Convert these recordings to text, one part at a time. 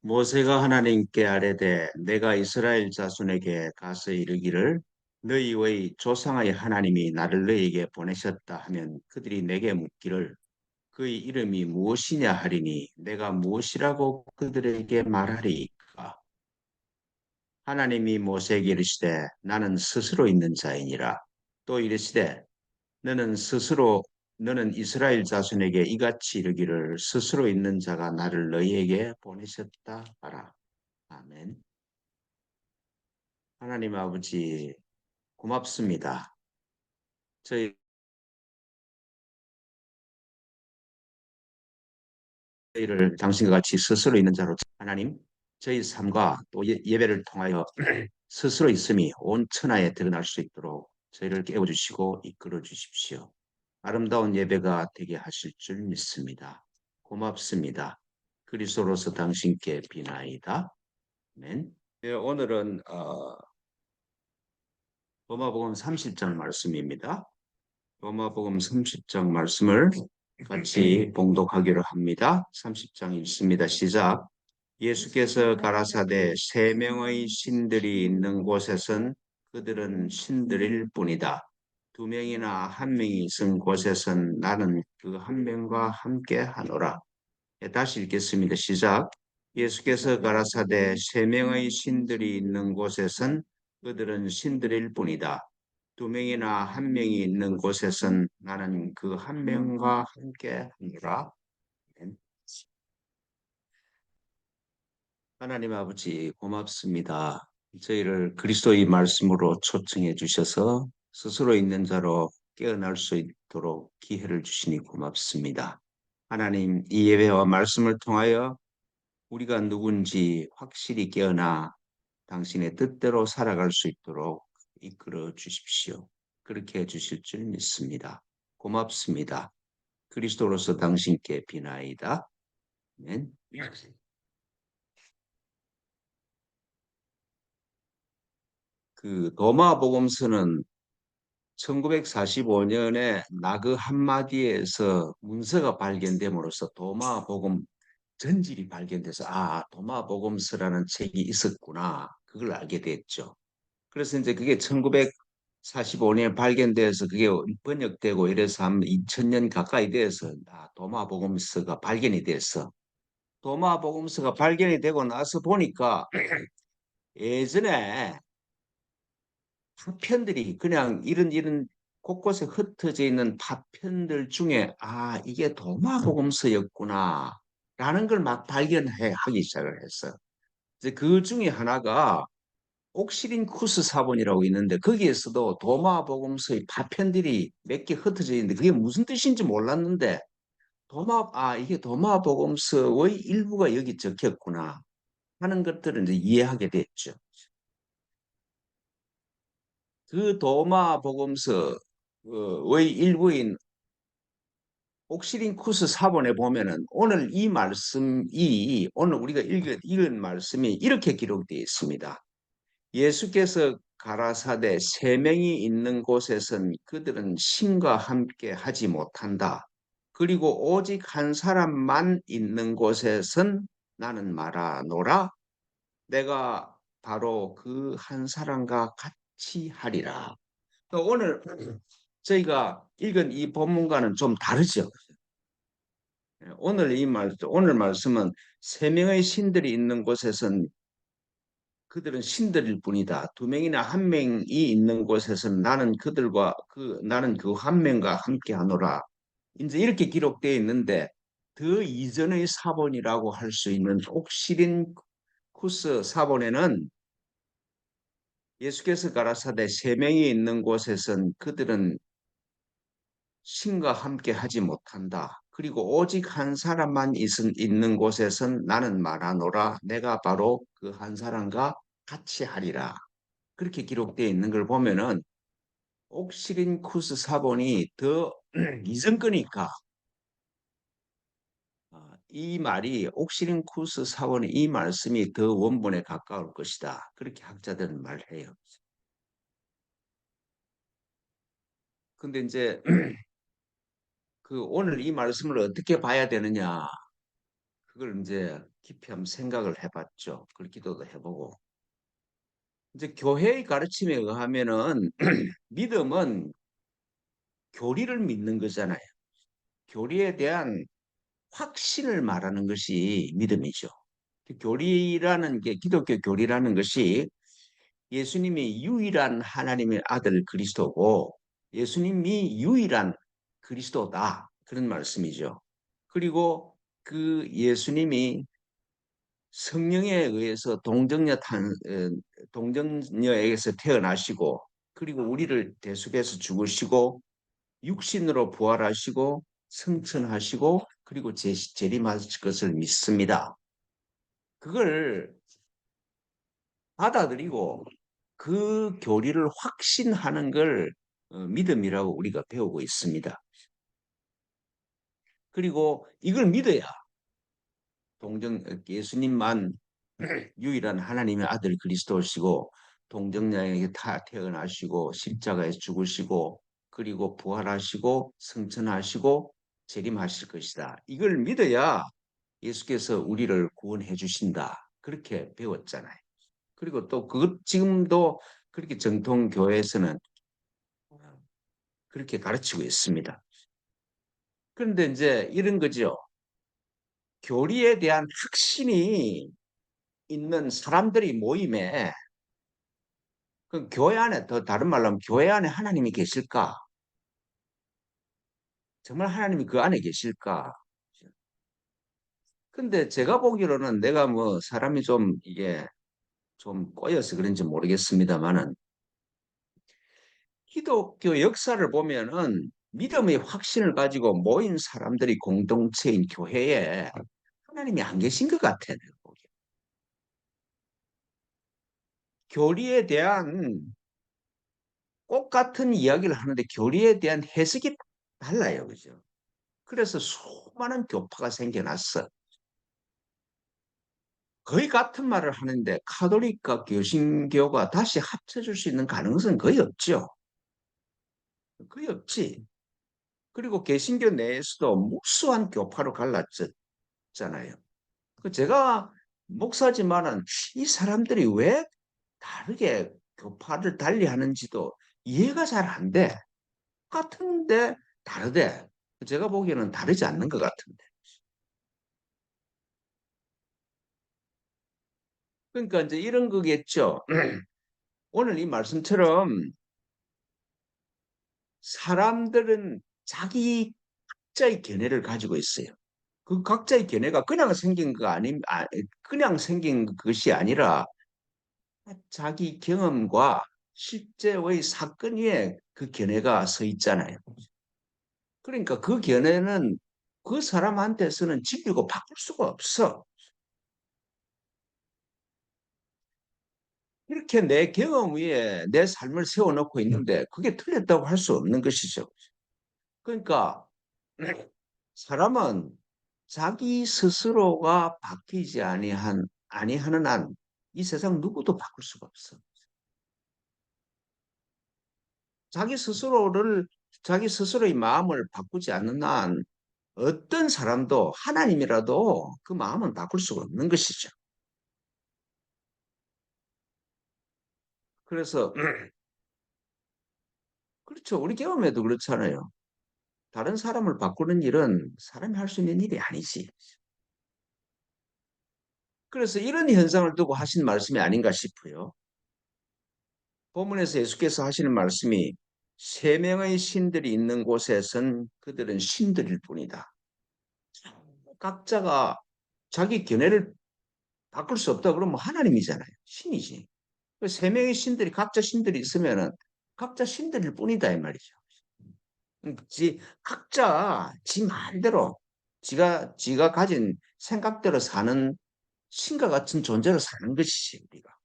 모세가 하나님께 아뢰되 내가 이스라엘 자손에게 가서 이르기를 너희의 조상의 하나님이 나를 너희에게 보내셨다 하면 그들이 내게 묻기를 그의 이름이 무엇이냐 하리니 내가 무엇이라고 그들에게 말하리까. 하나님이 모세에게 이르시되 나는 스스로 있는 자이니라. 또 이르시되 너는 이스라엘 자손에게 이같이 이르기를 스스로 있는 자가 나를 너희에게 보내셨다 하라. 아멘. 하나님 아버지, 고맙습니다. 저희를 당신과 같이 스스로 있는 자로 하나님, 저희 삶과 또 예배를 통하여 스스로 있음이 온 천하에 드러날 수 있도록 저희를 깨워주시고 이끌어 주십시오. 아름다운 예배가 되게 하실 줄 믿습니다. 고맙습니다. 그리스도로서 당신께 비나이다. 아멘. 네, 오늘은 로마복음 30장 말씀입니다. 로마복음 30장 말씀을 같이 봉독하기로 합니다. 30장 읽습니다. 시작. 예수께서 가라사대 세 명의 신들이 있는 곳에선 그들은 신들일 뿐이다. 두 명이나 한 명이 있은 곳에선 나는 그 한 명과 함께 하노라. 네, 다시 읽겠습니다. 시작. 예수께서 가라사대 세 명의 신들이 있는 곳에선 그들은 신들일 뿐이다. 두 명이나 한 명이 있는 곳에선 나는 그 한 명과 함께 하노라. 하나님 아버지 고맙습니다. 저희를 그리스도의 말씀으로 초청해 주셔서 스스로 있는 자로 깨어날 수 있도록 기회를 주시니 고맙습니다. 하나님, 이 예배와 말씀을 통하여 우리가 누군지 확실히 깨어나 당신의 뜻대로 살아갈 수 있도록 이끌어 주십시오. 그렇게 해 주실 줄 믿습니다. 고맙습니다. 그리스도로서 당신께 비나이다. 아멘. 그 도마복음서는 1945년에 나그 한마디에서 문서가 발견됨으로써 도마복음 전집이 발견돼서 도마복음서라는 책이 있었구나. 그걸 알게 됐죠. 그래서 이제 그게 1945년에 발견돼서 그게 번역되고 이래서 한 2000년 가까이 돼서 도마복음서가 발견이 됐어. 도마복음서가 발견이 되고 나서 보니까 예전에 파편들이 그냥 이런 곳곳에 흩어져 있는 파편들 중에 이게 도마복음서였구나 라는 걸 막 발견해 하기 시작을 했어요. 이제 그 중에 하나가 옥시린쿠스 사본이라고 있는데 거기에서도 도마복음서의 파편들이 몇 개 흩어져 있는데 그게 무슨 뜻인지 몰랐는데 이게 도마복음서의 일부가 여기 적혔구나 하는 것들을 이제 이해하게 됐죠. 그 도마복음서의 일부인 옥시린쿠스 사본에 보면은 오늘 우리가 읽은 말씀이 이렇게 기록되어 있습니다. 예수께서 가라사대 세 명이 있는 곳에선 그들은 신과 함께 하지 못한다. 그리고 오직 한 사람만 있는 곳에선 나는 말하노라. 내가 바로 그 한 사람과 같이 하리라. 오늘 저희가 읽은 이 본문과는 좀 다르죠. 오늘 말씀은 세 명의 신들이 있는 곳에선 그들은 신들일 뿐이다. 두 명이나 한 명이 있는 곳에서는 나는 그 한 명과 함께 하노라. 이제 이렇게 기록되어 있는데 그 이전의 사본이라고 할 수 있는 옥시린 쿠스 사본에는 예수께서 가라사대 세 명이 있는 곳에선 그들은 신과 함께 하지 못한다. 그리고 오직 한 사람만 있는 곳에선 나는 말하노라. 내가 바로 그 한 사람과 같이 하리라. 그렇게 기록되어 있는 걸 보면은 옥시린쿠스 사본이 더 이전 거니까 이 말이 옥시린쿠스 사본의 이 말씀이 더 원본에 가까울 것이다. 그렇게 학자들은 말해요. 근데 이제 그 오늘 이 말씀을 어떻게 봐야 되느냐? 그걸 이제 깊이 한번 생각을 해봤죠. 그 기도도 해보고. 이제 교회의 가르침에 의하면은 믿음은 교리를 믿는 거잖아요. 교리에 대한 확신을 말하는 것이 믿음이죠. 교리라는 게 기독교 교리라는 것이 예수님이 유일한 하나님의 아들 그리스도고 예수님이 유일한 그리스도다. 그런 말씀이죠. 그리고 그 예수님이 성령에 의해서 동정녀에게서 태어나시고 그리고 우리를 대속해서 죽으시고 육신으로 부활하시고 승천하시고 그리고 재림하실 것을 믿습니다. 그걸 받아들이고 그 교리를 확신하는 걸 믿음이라고 우리가 배우고 있습니다. 그리고 이걸 믿어야 예수님만 유일한 하나님의 아들 그리스도시고 동정녀에게 태어나시고 십자가에 죽으시고 그리고 부활하시고 승천하시고 재림하실 것이다. 이걸 믿어야 예수께서 우리를 구원해 주신다. 그렇게 배웠잖아요. 그리고 또 그것 지금도 그렇게 정통 교회에서는 그렇게 가르치고 있습니다. 그런데 이제 이런 거죠. 교리에 대한 확신이 있는 사람들이 모임에 그 교회 안에 더 다른 말로 하면 교회 안에 하나님이 계실까? 정말 하나님이 그 안에 계실까? 근데 제가 보기로는 내가 뭐 사람이 좀 이게 좀 꼬여서 그런지 모르겠습니다만은 기독교 역사를 보면은 믿음의 확신을 가지고 모인 사람들이 공동체인 교회에 하나님이 안 계신 것 같아요. 교리에 대한 꽃 같은 이야기를 하는데 교리에 대한 해석이 달라요. 그죠? 그래서 수많은 교파가 생겨났어. 거의 같은 말을 하는데 카톨릭과 개신교가 다시 합쳐질 수 있는 가능성은 거의 없죠. 거의 없지. 그리고 개신교 내에서도 무수한 교파로 갈라졌잖아요. 제가 목사지만은 이 사람들이 왜 다르게 교파를 달리 하는지도 이해가 잘 안 돼. 같은데 다르대. 제가 보기에는 다르지 않는 것 같은데. 그러니까 이제 이런 거겠죠. 오늘 이 말씀처럼 사람들은 자기 각자의 견해를 가지고 있어요. 그 각자의 견해가 그냥 생긴 거 그냥 생긴 것이 아니라 자기 경험과 실제의 사건 위에 그 견해가 서 있잖아요. 그러니까 그 견해는 그 사람한테서는 진리고 바꿀 수가 없어. 이렇게 내 경험 위에 내 삶을 세워놓고 있는데 그게 틀렸다고 할 수 없는 것이죠. 그러니까 사람은 자기 스스로가 바뀌지 아니하는 한 이 세상 누구도 바꿀 수가 없어. 자기 스스로를 자기 스스로의 마음을 바꾸지 않는 한 어떤 사람도 하나님이라도 그 마음은 바꿀 수가 없는 것이죠. 그래서 그렇죠. 우리 경험에도 그렇잖아요. 다른 사람을 바꾸는 일은 사람이 할 수 있는 일이 아니지. 그래서 이런 현상을 두고 하신 말씀이 아닌가 싶어요. 본문에서 예수께서 하시는 말씀이 세 명의 신들이 있는 곳에선 그들은 신들일 뿐이다. 각자가 자기 견해를 바꿀 수 없다 그러면 하나님이잖아요. 신이지. 그 세 명의 신들이 각자 신들이 있으면은 각자 신들일 뿐이다 이 말이죠. 각자 지 말대로 지가 가진 생각대로 사는 신과 같은 존재로 사는 것이지 우리가.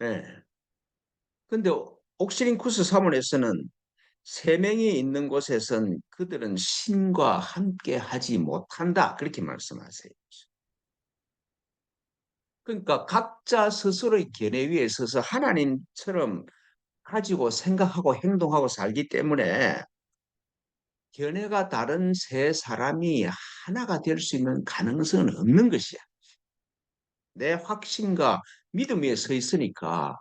예. 근데 옥시링쿠스 사문에서는 세 명이 있는 곳에선 그들은 신과 함께 하지 못한다. 그렇게 말씀하세요. 그러니까 각자 스스로의 견해 위에 서서 하나님처럼 가지고 생각하고 행동하고 살기 때문에 견해가 다른 세 사람이 하나가 될 수 있는 가능성은 없는 것이야. 내 확신과 믿음 위에 서 있으니까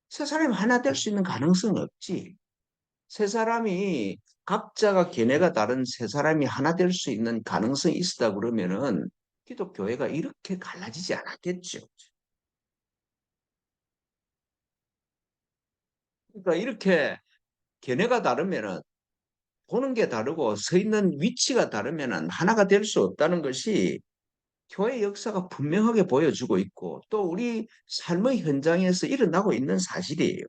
세 사람이 하나 될 수 있는 가능성은 없지. 세 사람이 각자가 견해가 다른 세 사람이 하나 될 수 있는 가능성이 있다 그러면은 기독교회가 이렇게 갈라지지 않았겠죠. 그러니까 이렇게 견해가 다르면은 보는 게 다르고 서 있는 위치가 다르면은 하나가 될 수 없다는 것이 교회 역사가 분명하게 보여주고 있고 또 우리 삶의 현장에서 일어나고 있는 사실이에요.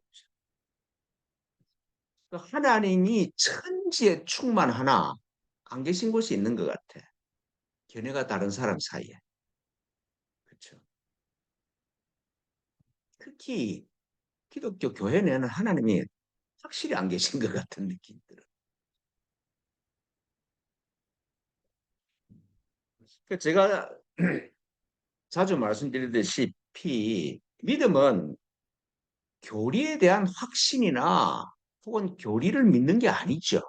하나님이 천지에 충만하나 안 계신 곳이 있는 것 같아. 견해가 다른 사람 사이에. 그렇죠. 특히 기독교 교회 내는 하나님이 확실히 안 계신 것 같은 느낌이 들어요. 제가 자주 말씀드리듯이 믿음은 교리에 대한 확신이나 혹은 교리를 믿는 게 아니죠.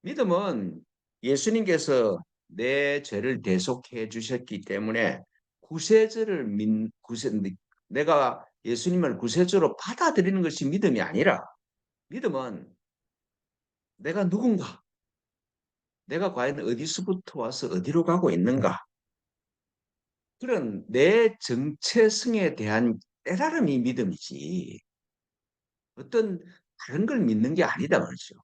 믿음은 예수님께서 내 죄를 대속해 주셨기 때문에 내가 예수님을 구세주로 받아들이는 것이 믿음이 아니라 믿음은 내가 누군가, 내가 과연 어디서부터 와서 어디로 가고 있는가 그런 내 정체성에 대한 깨달음이 믿음이지 어떤 다른 걸 믿는 게 아니다 말이죠.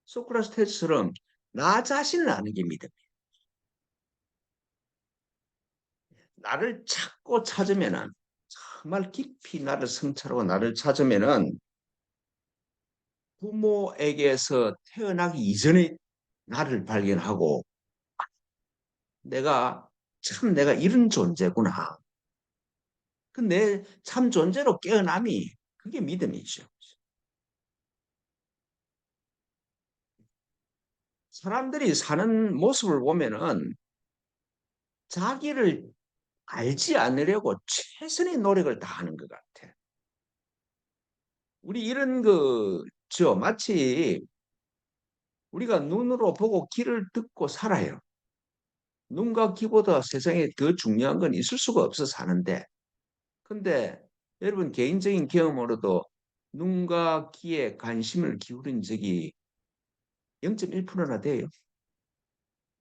소크라테스처럼 나 자신을 아는 게 믿음. 나를 찾고 찾으면은 정말 깊이 나를 성찰하고 나를 찾으면은 부모에게서 태어나기 이전에 나를 발견하고 내가 이런 존재구나. 그 내 참 존재로 깨어남이 그게 믿음이죠. 사람들이 사는 모습을 보면은 자기를 알지 않으려고 최선의 노력을 다하는 것 같아. 우리 이런 거죠. 마치 우리가 눈으로 보고 귀를 듣고 살아요. 눈과 귀보다 세상에 더 중요한 건 있을 수가 없어 사는데. 근데 여러분 개인적인 경험으로도 눈과 귀에 관심을 기울인 적이 0.1%나 돼요.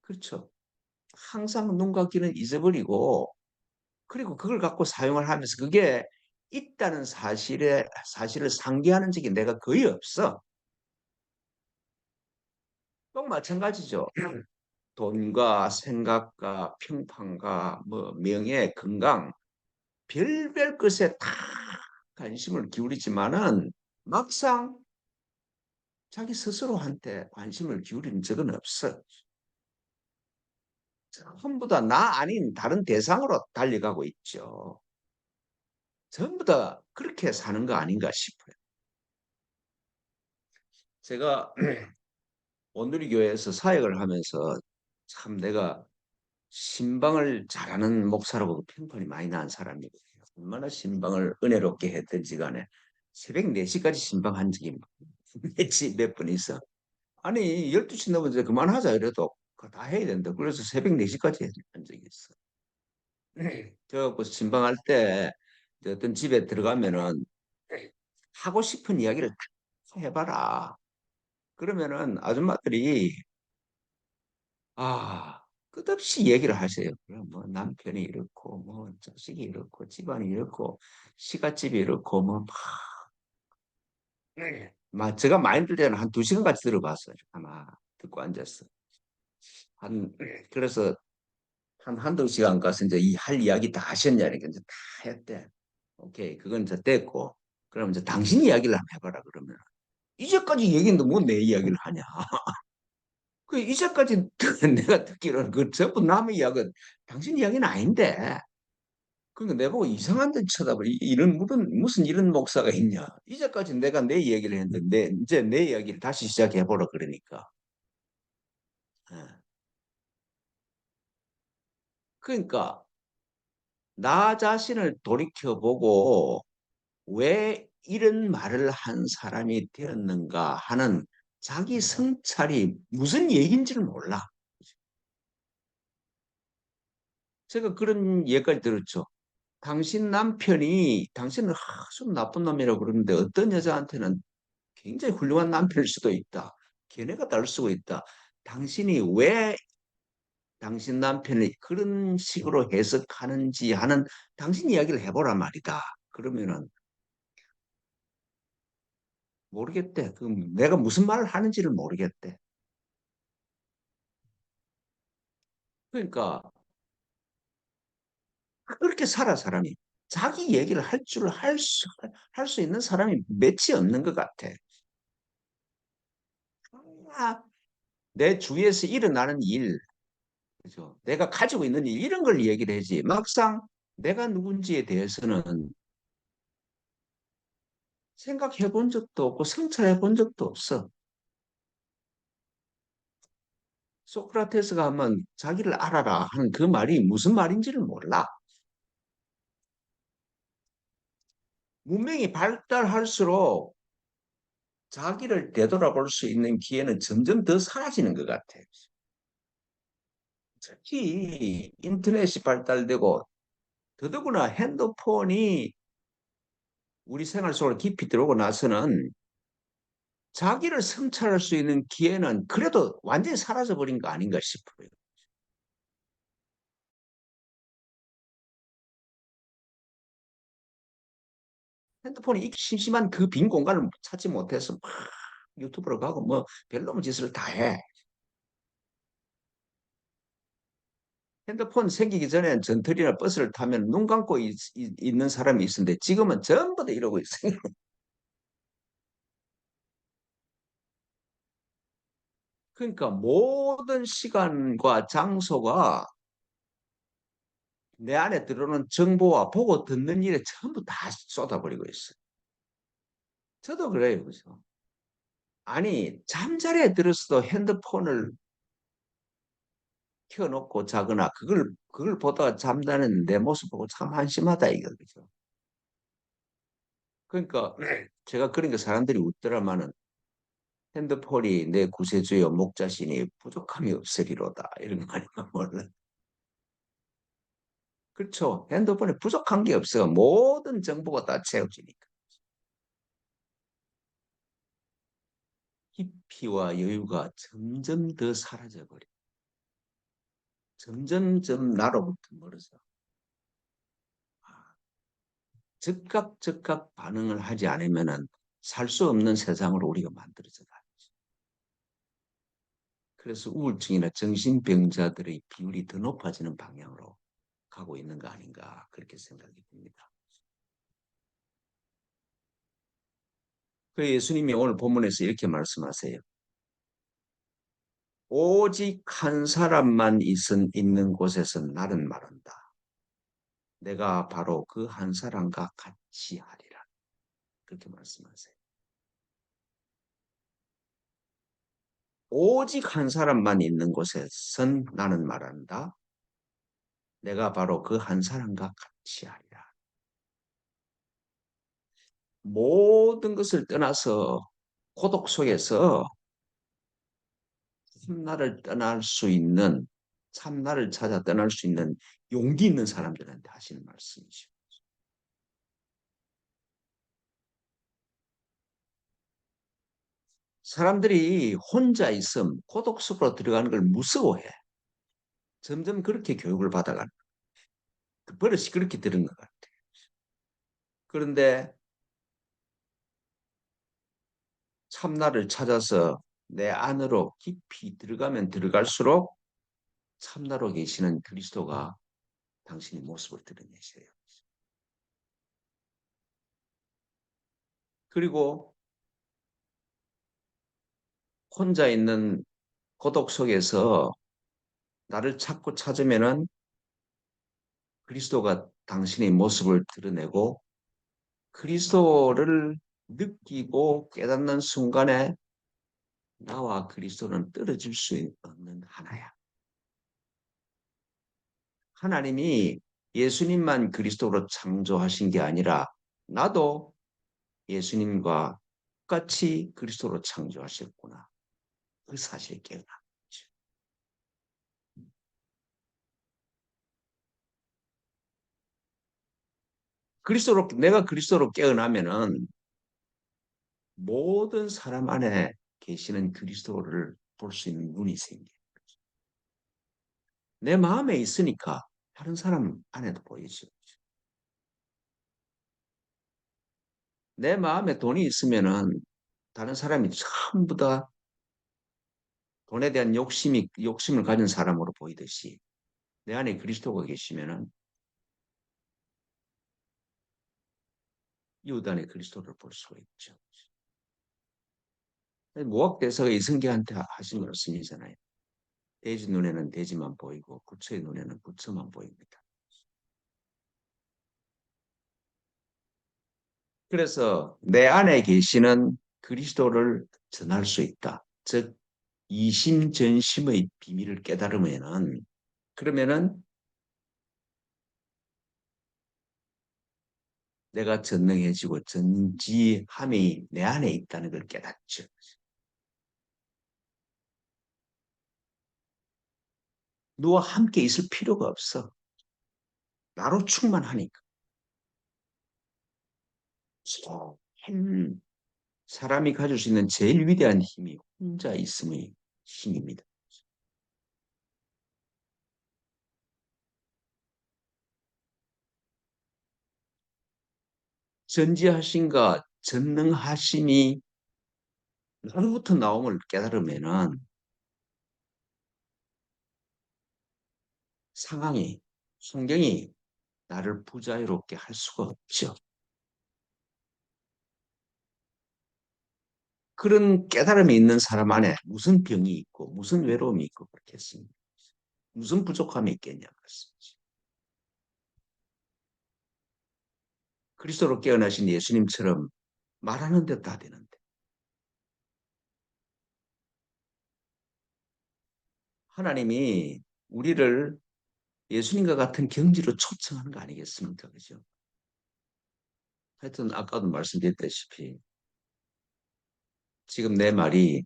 그렇죠. 항상 눈과 귀는 잊어버리고 그리고 그걸 갖고 사용을 하면서 그게 있다는 사실을 상기하는 적이 내가 거의 없어. 또 마찬가지죠. 돈과 생각과 평판과 뭐 명예, 건강 별별 것에 다 관심을 기울이지만은 막상 자기 스스로한테 관심을 기울인 적은 없어. 전부 다 나 아닌 다른 대상으로 달려가고 있죠. 전부 다 그렇게 사는 거 아닌가 싶어요. 제가 온누리교회에서 사역을 하면서 참 내가 신방을 잘하는 목사라고 평판이 많이 난 사람이거든요. 얼마나 신방을 은혜롭게 했든지 간에 새벽 4시까지 신방한 적이 몇 번 있어. 아니 12시 넘어서 이제 그만하자 이래도 그거 다 해야 된다. 그래서 새벽 4시까지 한 적이 있어. 저 신방할 때 어떤 집에 들어가면은 하고 싶은 이야기를 다 해봐라. 그러면은 아줌마들이 끝없이 얘기를 하세요. 그럼 뭐 남편이 이렇고 뭐 자식이 이렇고 집안이 이렇고 시갓집이 이렇고 막 제가 많이 들 때는 한 2시간까지 들어봤어요. 아마 듣고 앉았어. 한 그래서 한두 시간 가서 이제 이 할 이야기 다 하셨냐니까 이제 다 했대. 오케이 그건 이제 됐고 그럼 이제 당신 이야기를 한번 해봐라 그러면 이제까지 얘기했는데 뭐 내 이야기를 하냐. 그 이제까지 내가 듣기로는 그 전부 남의 이야기는 당신 이야기는 아닌데 그러니까 내보고 이상한 데 쳐다봐. 이런 무슨 이런 목사가 있냐. 이제까지 내가 내 얘기를 했는데 이제 내 이야기를 다시 시작해보라 그러니까. 예. 그러니까 나 자신을 돌이켜보고 왜 이런 말을 한 사람이 되었는가 하는 자기 성찰이 무슨 얘기인지를 몰라. 제가 그런 얘기까지 들었죠. 당신 남편이 당신은 아주 나쁜 놈이라고 그러는데 어떤 여자한테는 굉장히 훌륭한 남편일 수도 있다. 견해가 다를 수도 있다. 당신이 왜 당신 남편이 그런 식으로 해석하는지 하는 당신 이야기를 해보란 말이다. 그러면은 모르겠대. 그 내가 무슨 말을 하는지를 모르겠대. 그러니까 그렇게 살아 사람이. 자기 얘기를 할 수 있는 사람이 몇이 없는 것 같아. 아, 내 주위에서 일어나는 일, 그죠? 내가 가지고 있는 일, 이런 걸 얘기를 하지. 막상 내가 누군지에 대해서는 생각해 본 적도 없고 성찰해 본 적도 없어. 소크라테스가 한번 자기를 알아라 하는 그 말이 무슨 말인지를 몰라. 문명이 발달할수록 자기를 되돌아볼 수 있는 기회는 점점 더 사라지는 것 같아. 특히 인터넷이 발달되고 더더구나 핸드폰이 우리 생활 속으로 깊이 들어오고 나서는 자기를 성찰할 수 있는 기회는 그래도 완전히 사라져버린 거 아닌가 싶어요. 핸드폰이 심심한 그 빈 공간을 찾지 못해서 막 유튜브로 가고 뭐 별놈의 짓을 다 해. 핸드폰 생기기 전에 전철이나 버스를 타면 눈 감고 있는 사람이 있었는데 지금은 전부 다 이러고 있어요. 그러니까 모든 시간과 장소가 내 안에 들어오는 정보와 보고 듣는 일에 전부 다 쏟아버리고 있어요. 저도 그래요. 그죠? 아니, 잠자리에 들었어도 핸드폰을 켜놓고 자거나 그걸 보다가 잠자는 내 모습 보고 참 한심하다 이거 그죠? 그러니까 제가 그러니까 사람들이 웃더라마는 핸드폰이 내 구세주여 목자시니 부족함이 없으리로다 이런 거 아닌가 몰라. 그렇죠. 핸드폰에 부족한 게 없어. 모든 정보가 다 채워지니까. 깊이와 여유가 점점 더 사라져 버려. 점점점 나로부터 멀어져. 즉각 즉각 반응을 하지 않으면은 살 수 없는 세상으로 우리가 만들어져 가. 그래서 우울증이나 정신병자들의 비율이 더 높아지는 방향으로 가고 있는 거 아닌가 그렇게 생각이 듭니다. 그 예수님이 오늘 본문에서 이렇게 말씀하세요. 오직 한 사람만 있는 곳에서 나는 말한다. 내가 바로 그 한 사람과 같이 하리라. 그렇게 말씀하세요. 오직 한 사람만 있는 곳에선 나는 말한다. 내가 바로 그 한 사람과 같이 하리라. 모든 것을 떠나서 고독 속에서 참나를 떠날 수 있는 참나를 찾아 떠날 수 있는 용기 있는 사람들한테 하시는 말씀이죠. 사람들이 혼자 있음, 고독 속으로 들어가는 걸 무서워해. 점점 그렇게 교육을 받아가는 그 버릇이 그렇게 들은 것 같아. 그런데 참나를 찾아서 내 안으로 깊이 들어가면 들어갈수록 참나로 계시는 그리스도가 당신의 모습을 드러내셔요. 그리고 혼자 있는 고독 속에서 나를 찾고 찾으면은 그리스도가 당신의 모습을 드러내고 그리스도를 느끼고 깨닫는 순간에 나와 그리스도는 떨어질 수 없는 하나야. 하나님이 예수님만 그리스도로 창조하신 게 아니라 나도 예수님과 똑같이 그리스도로 창조하셨구나. 그 사실에 깨어나. 내가 그리스도로 깨어나면은 모든 사람 안에 계시는 그리스도를 볼 수 있는 눈이 생겨. 내 마음에 있으니까 다른 사람 안에도 보이죠. 내 마음에 돈이 있으면은 다른 사람이 전부 다 돈에 대한 욕심을 가진 사람으로 보이듯이 내 안에 그리스도가 계시면은 이웃 안에 그리스도를 볼 수가 있죠. 모학대사가 이성계한테 하신 말씀이잖아요. 돼지 눈에는 돼지만 보이고 부처의 눈에는 부처만 보입니다. 그래서 내 안에 계시는 그리스도를 전할 수 있다. 즉 이심전심의 비밀을 깨달으면은 그러면은 내가 전능해지고 전지함이 내 안에 있다는 걸 깨닫죠. 누가 함께 있을 필요가 없어. 나로 충만하니까. 한 사람이 가질 수 있는 제일 위대한 힘이 혼자 있음의 힘입니다. 전지하심과 전능하심이 나로부터 나옴을 깨달으면은 상황이, 환경이 나를 부자유롭게 할 수가 없죠. 그런 깨달음이 있는 사람 안에 무슨 병이 있고 무슨 외로움이 있고 그렇겠습니까? 무슨 부족함이 있겠냐 말씀이지. 그리스도로 깨어나신 예수님처럼 말하는 데 다 되는데 하나님이 우리를 예수님과 같은 경지로 초청하는 거 아니겠습니까? 그죠? 하여튼 아까도 말씀드렸다시피 지금 내 말이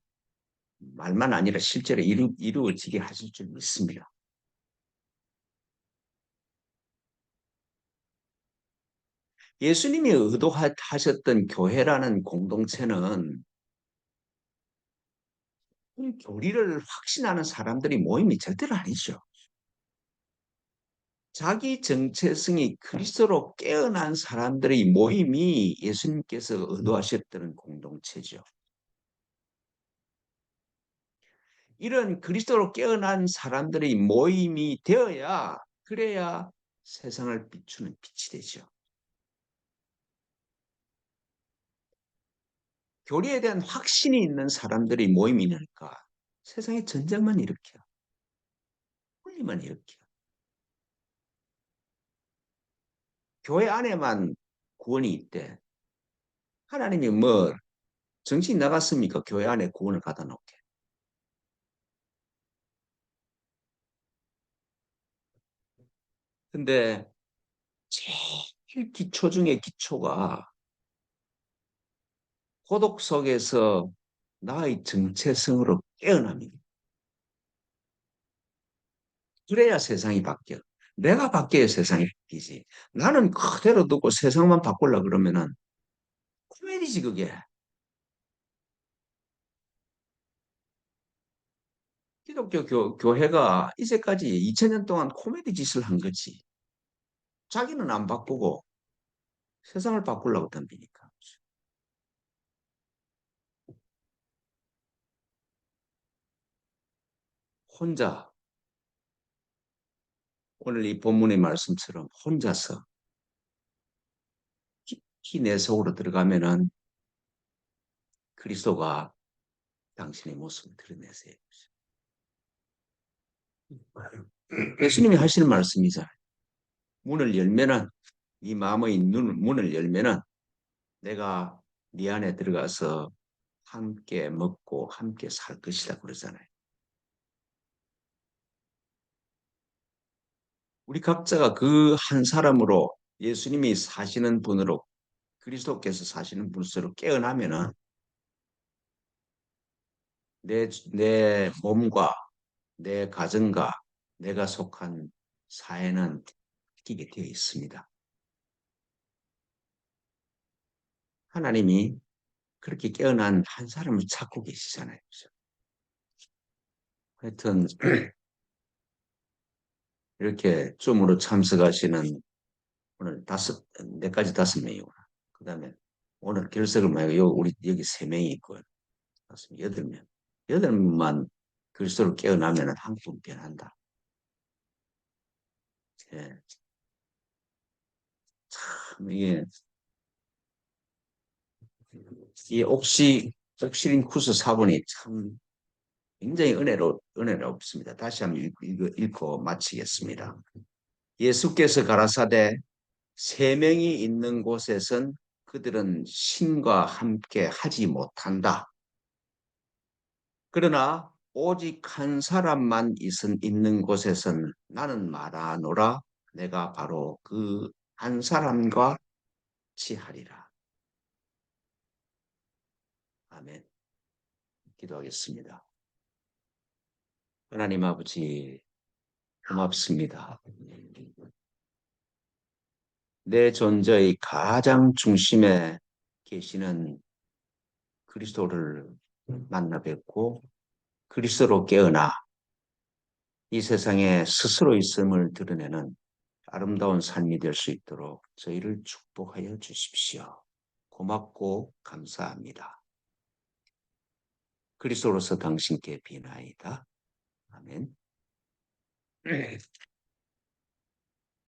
말만 아니라 실제로 이루어지게 하실 줄 믿습니다. 예수님이 의도하셨던 교회라는 공동체는 교리를 확신하는 사람들이 모임이 절대로 아니죠. 자기 정체성이 그리스도로 깨어난 사람들의 모임이 예수님께서 의도하셨던 공동체죠. 이런 그리스도로 깨어난 사람들의 모임이 되어야 그래야 세상을 비추는 빛이 되죠. 교리에 대한 확신이 있는 사람들의 모임이니까 세상에 전쟁만 일으켜, 분리만 일으켜. 교회 안에만 구원이 있대. 하나님이 뭐 정신 나갔습니까? 교회 안에 구원을 갖다 놓게. 근데 제일 기초 중에 기초가 고독 속에서 나의 정체성으로 깨어납니다. 그래야 세상이 바뀌어. 내가 바뀌어야 세상이 바뀌지. 나는 그대로 두고 세상만 바꾸려 그러면은 코미디지 그게. 기독교 교회가 이제까지 2000년 동안 코미디 짓을 한 거지. 자기는 안 바꾸고 세상을 바꾸려고 덤비니까. 혼자 오늘 이 본문의 말씀처럼 혼자서 깊이 내 속으로 들어가면은 그리스도가 당신의 모습을 드러내세요. 예수님이 하시는 말씀이잖아요. 문을 열면은 이 마음의 문을 열면은 내가 네 안에 들어가서 함께 먹고 함께 살 것이다 그러잖아요. 우리 각자가 그 한 사람으로 예수님이 사시는 분으로 그리스도께서 사시는 분으로 깨어나면은 내 몸과 내 가정과 내가 속한 사회는 바뀌게 되어 있습니다. 하나님이 그렇게 깨어난 한 사람을 찾고 계시잖아요. 그죠? 하여튼 이렇게 줌으로 참석하시는 오늘 네까지 5명이구나. 그다음에 오늘 결석을 말고 우리 여기 3명이 있고요. 맞습니다. 8명. 8명만 그리스도로 깨어나면 한국 변한다. 예. 참 이게 이 옥시린쿠스 사본이 참 굉장히 은혜롭습니다. 다시 한번 읽고 마치겠습니다. 예수께서 가라사대 3명이 있는 곳에선 그들은 신과 함께 하지 못한다. 그러나 오직 한 사람만 있는 곳에선 나는 말하노라 내가 바로 그 한 사람과 치하리라. 아멘. 기도하겠습니다. 하나님 아버지 고맙습니다. 내 존재의 가장 중심에 계시는 그리스도를 만나 뵙고 그리스도로 깨어나 이 세상에 스스로 있음을 드러내는 아름다운 삶이 될 수 있도록 저희를 축복하여 주십시오. 고맙고 감사합니다. 그리스도로서 당신께 비나이다. 아멘.